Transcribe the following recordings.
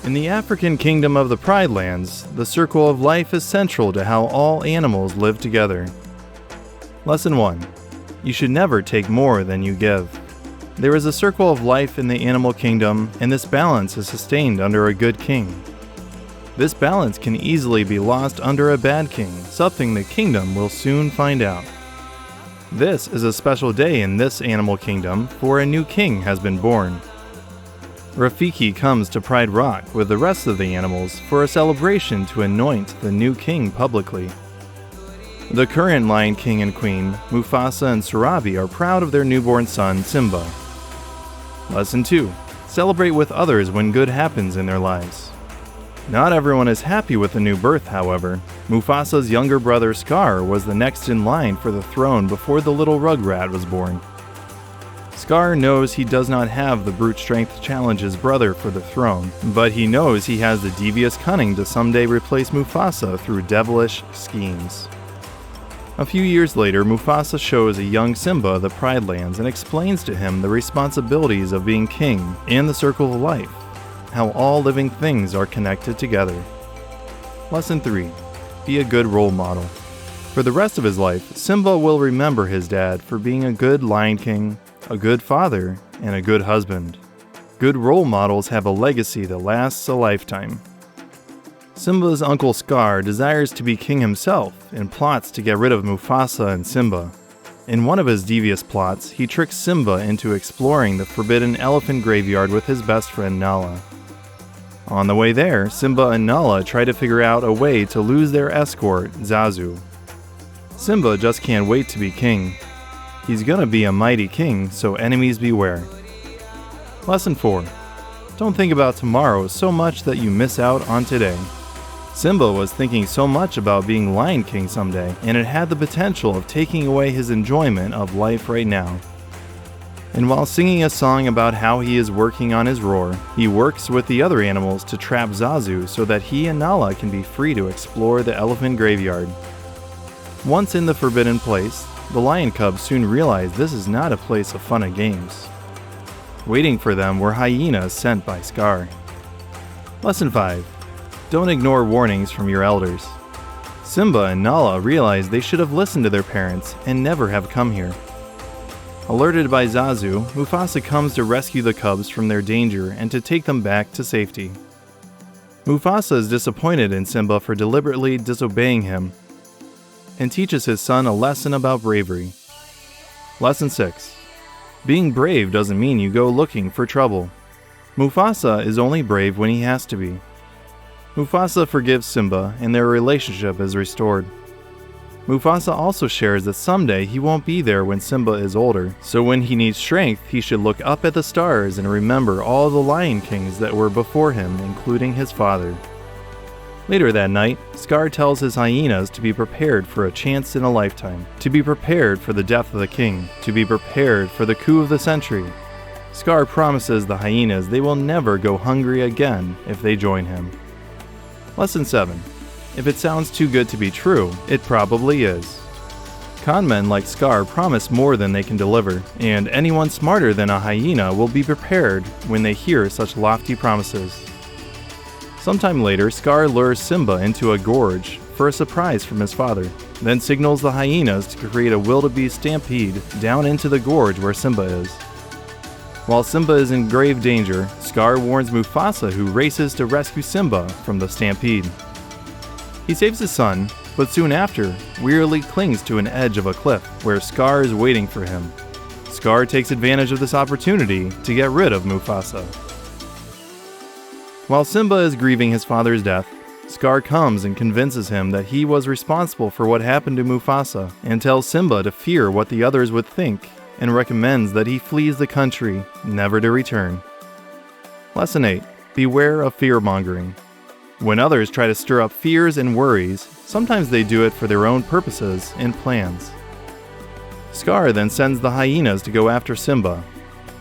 In the African kingdom of the Pride Lands, the circle of life is central to how all animals live together. Lesson 1. You should never take more than you give. There is a circle of life in the animal kingdom, and this balance is sustained under a good king. This balance can easily be lost under a bad king, something the kingdom will soon find out. This is a special day in this animal kingdom, for a new king has been born. Rafiki comes to Pride Rock with the rest of the animals for a celebration to anoint the new king publicly. The current Lion King and Queen, Mufasa and Sarabi, are proud of their newborn son, Simba. Lesson 2. Celebrate with others when good happens in their lives. Not everyone is happy with the new birth, however. Mufasa's younger brother Scar was the next in line for the throne before the little rugrat was born. Scar knows he does not have the brute strength to challenge his brother for the throne, but he knows he has the devious cunning to someday replace Mufasa through devilish schemes. A few years later, Mufasa shows a young Simba the Pride Lands and explains to him the responsibilities of being king and the circle of life, how all living things are connected together. Lesson 3. Be a good role model. For the rest of his life, Simba will remember his dad for being a good Lion King, a good father, and a good husband. Good role models have a legacy that lasts a lifetime. Simba's uncle Scar desires to be king himself and plots to get rid of Mufasa and Simba. In one of his devious plots, he tricks Simba into exploring the forbidden elephant graveyard with his best friend Nala. On the way there, Simba and Nala try to figure out a way to lose their escort, Zazu. Simba just can't wait to be king. He's gonna be a mighty king, so enemies beware. Lesson 4. Don't think about tomorrow so much that you miss out on today. Simba was thinking so much about being Lion King someday, and it had the potential of taking away his enjoyment of life right now. And while singing a song about how he is working on his roar, he works with the other animals to trap Zazu so that he and Nala can be free to explore the elephant graveyard. Once in the forbidden place, the lion cubs soon realized this is not a place of fun and games. Waiting for them were hyenas sent by Scar. Lesson 5. Don't ignore warnings from your elders. Simba and Nala realized they should have listened to their parents and never have come here. Alerted by Zazu, Mufasa comes to rescue the cubs from their danger and to take them back to safety. Mufasa is disappointed in Simba for deliberately disobeying him, and teaches his son a lesson about bravery. Lesson 6. Being brave doesn't mean you go looking for trouble. Mufasa is only brave when he has to be. Mufasa forgives Simba and their relationship is restored. Mufasa also shares that someday he won't be there when Simba is older, so when he needs strength, he should look up at the stars and remember all the Lion Kings that were before him, including his father. Later that night, Scar tells his hyenas to be prepared for a chance in a lifetime, to be prepared for the death of the king, to be prepared for the coup of the century. Scar promises the hyenas they will never go hungry again if they join him. Lesson 7. If it sounds too good to be true, it probably is. Conmen like Scar promise more than they can deliver, and anyone smarter than a hyena will be prepared when they hear such lofty promises. Sometime later, Scar lures Simba into a gorge for a surprise from his father, then signals the hyenas to create a wildebeest stampede down into the gorge where Simba is. While Simba is in grave danger, Scar warns Mufasa, who races to rescue Simba from the stampede. He saves his son, but soon after, wearily clings to an edge of a cliff where Scar is waiting for him. Scar takes advantage of this opportunity to get rid of Mufasa. While Simba is grieving his father's death, Scar comes and convinces him that he was responsible for what happened to Mufasa and tells Simba to fear what the others would think and recommends that he flees the country, never to return. Lesson 8. Beware of fear-mongering. When others try to stir up fears and worries, sometimes they do it for their own purposes and plans. Scar then sends the hyenas to go after Simba,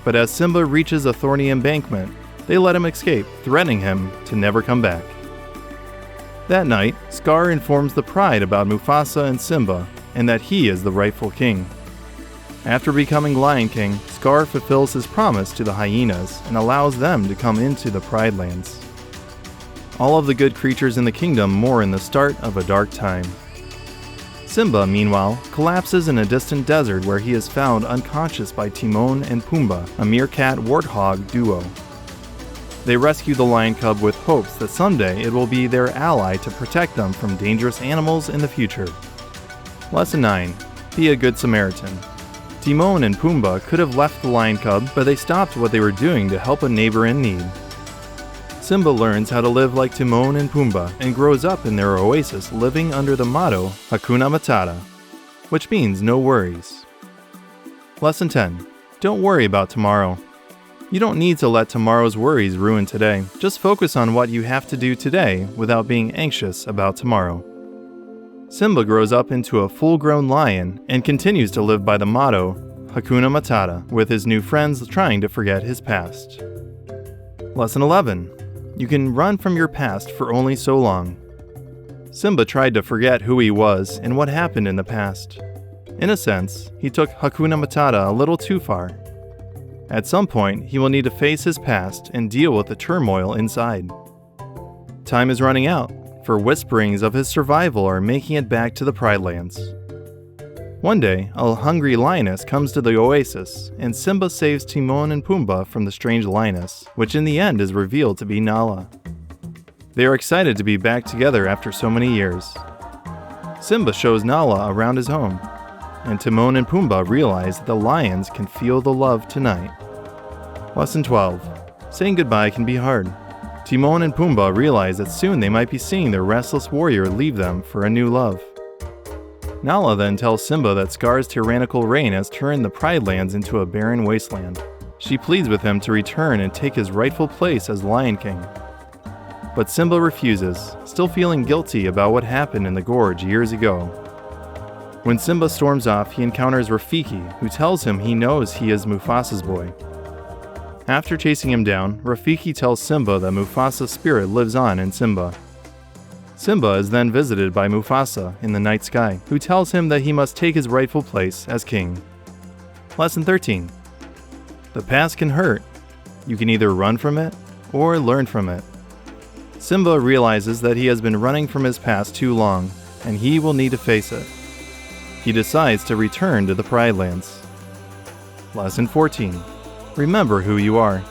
but as Simba reaches a thorny embankment, they let him escape, threatening him to never come back. That night, Scar informs the Pride about Mufasa and Simba, and that he is the rightful king. After becoming Lion King, Scar fulfills his promise to the hyenas and allows them to come into the Pride Lands. All of the good creatures in the kingdom mourn the start of a dark time. Simba, meanwhile, collapses in a distant desert where he is found unconscious by Timon and Pumbaa, a meerkat-warthog duo. They rescue the lion cub with hopes that someday it will be their ally to protect them from dangerous animals in the future. Lesson 9. Be a good Samaritan. Timon and Pumbaa could have left the lion cub, but they stopped what they were doing to help a neighbor in need. Simba learns how to live like Timon and Pumbaa and grows up in their oasis living under the motto Hakuna Matata, which means no worries. Lesson 10. Don't worry about tomorrow. You don't need to let tomorrow's worries ruin today. Just focus on what you have to do today without being anxious about tomorrow. Simba grows up into a full-grown lion and continues to live by the motto Hakuna Matata, with his new friends trying to forget his past. Lesson 11. You can run from your past for only so long. Simba tried to forget who he was and what happened in the past. In a sense, he took Hakuna Matata a little too far. At some point, he will need to face his past and deal with the turmoil inside. Time is running out, for whisperings of his survival are making it back to the Pride Lands. One day, a hungry lioness comes to the oasis, and Simba saves Timon and Pumbaa from the strange lioness, which in the end is revealed to be Nala. They are excited to be back together after so many years. Simba shows Nala around his home, and Timon and Pumbaa realize that the lions can feel the love tonight. Lesson 12. Saying goodbye can be hard. Timon and Pumbaa realize that soon they might be seeing their restless warrior leave them for a new love. Nala then tells Simba that Scar's tyrannical reign has turned the Pride Lands into a barren wasteland. She pleads with him to return and take his rightful place as Lion King. But Simba refuses, still feeling guilty about what happened in the gorge years ago. When Simba storms off, he encounters Rafiki, who tells him he knows he is Mufasa's boy. After chasing him down, Rafiki tells Simba that Mufasa's spirit lives on in Simba. Simba is then visited by Mufasa in the night sky, who tells him that he must take his rightful place as king. Lesson 13. The past can hurt. You can either run from it or learn from it. Simba realizes that he has been running from his past too long, and he will need to face it. He decides to return to the Pride Lands. Lesson 14. Remember who you are.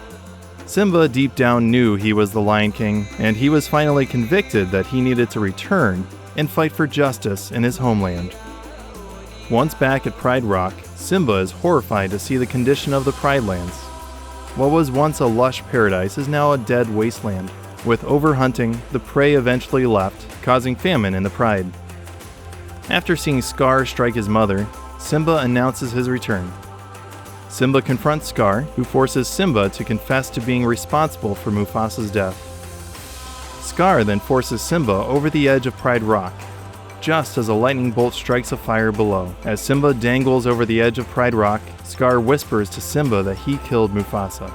Simba deep down knew he was the Lion King, and he was finally convicted that he needed to return and fight for justice in his homeland. Once back at Pride Rock, Simba is horrified to see the condition of the Pride Lands. What was once a lush paradise is now a dead wasteland. With overhunting, the prey eventually left, causing famine in the Pride. After seeing Scar strike his mother, Simba announces his return. Simba confronts Scar, who forces Simba to confess to being responsible for Mufasa's death. Scar then forces Simba over the edge of Pride Rock, just as a lightning bolt strikes a fire below. As Simba dangles over the edge of Pride Rock, Scar whispers to Simba that he killed Mufasa.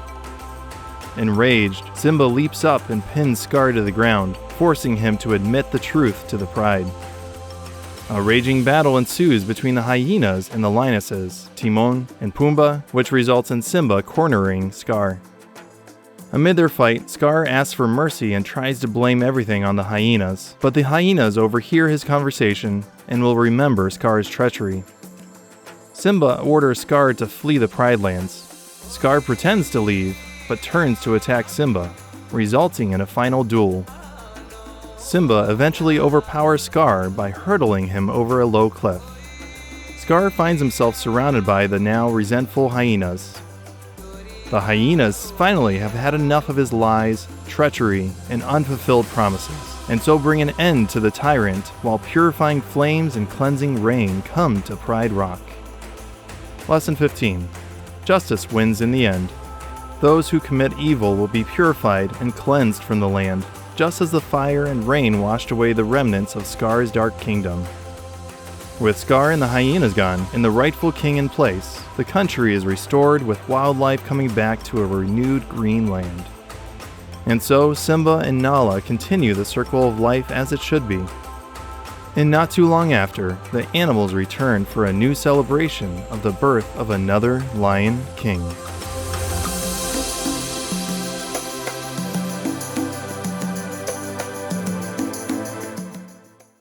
Enraged, Simba leaps up and pins Scar to the ground, forcing him to admit the truth to the Pride. A raging battle ensues between the hyenas and the lionesses, Timon and Pumbaa, which results in Simba cornering Scar. Amid their fight, Scar asks for mercy and tries to blame everything on the hyenas, but the hyenas overhear his conversation and will remember Scar's treachery. Simba orders Scar to flee the Pride Lands. Scar pretends to leave, but turns to attack Simba, resulting in a final duel. Simba eventually overpowers Scar by hurdling him over a low cliff. Scar finds himself surrounded by the now resentful hyenas. The hyenas finally have had enough of his lies, treachery, and unfulfilled promises, and so bring an end to the tyrant while purifying flames and cleansing rain come to Pride Rock. Lesson 15. Justice wins in the end. Those who commit evil will be purified and cleansed from the land, just as the fire and rain washed away the remnants of Scar's dark kingdom. With Scar and the hyenas gone, and the rightful king in place, the country is restored with wildlife coming back to a renewed green land. And so, Simba and Nala continue the circle of life as it should be. And not too long after, the animals return for a new celebration of the birth of another Lion King.